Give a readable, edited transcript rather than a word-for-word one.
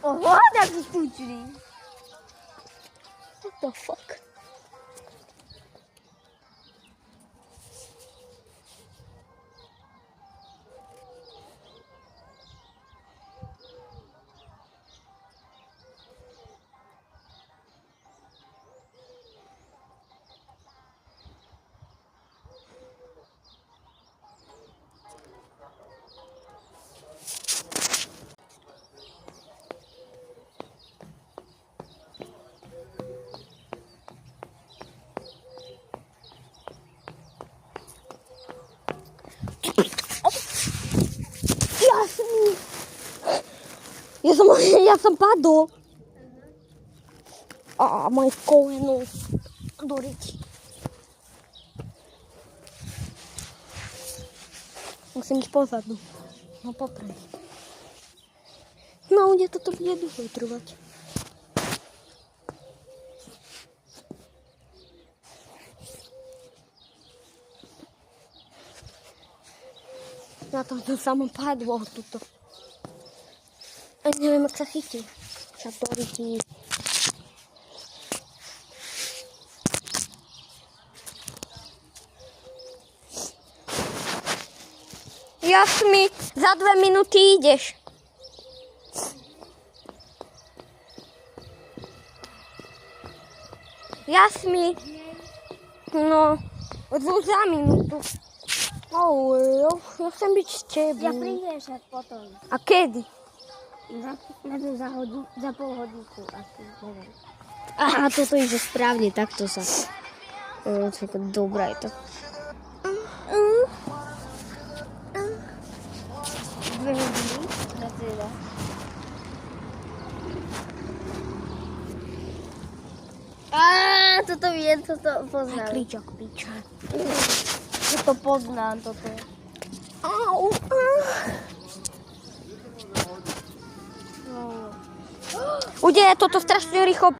Oho, tak si skúčili. What the fuck? Ja som padol. Á, moje koleno. Do ryti. Musím ísť pozadu. No poprvé. No, kde toto bude dlho trvať. Ja tam to samo padlo tuto. A neviem, ak sa chytí. Sa to rytí. Jasmi, za 2 minúty ideš. Jasmi. No, za minútu. Ja chcem byť s tebou. Ja prídem však potom. A kedy? Za pol hodinku asi, neviem. Aha, toto ide správne, takto sa. Dobrá je to. 2 hodiny? Na cieľa. Toto viem, toto poznám. Klíčok, piča. Toto poznám, toto. Au. Ude, toto strašne rýchlo.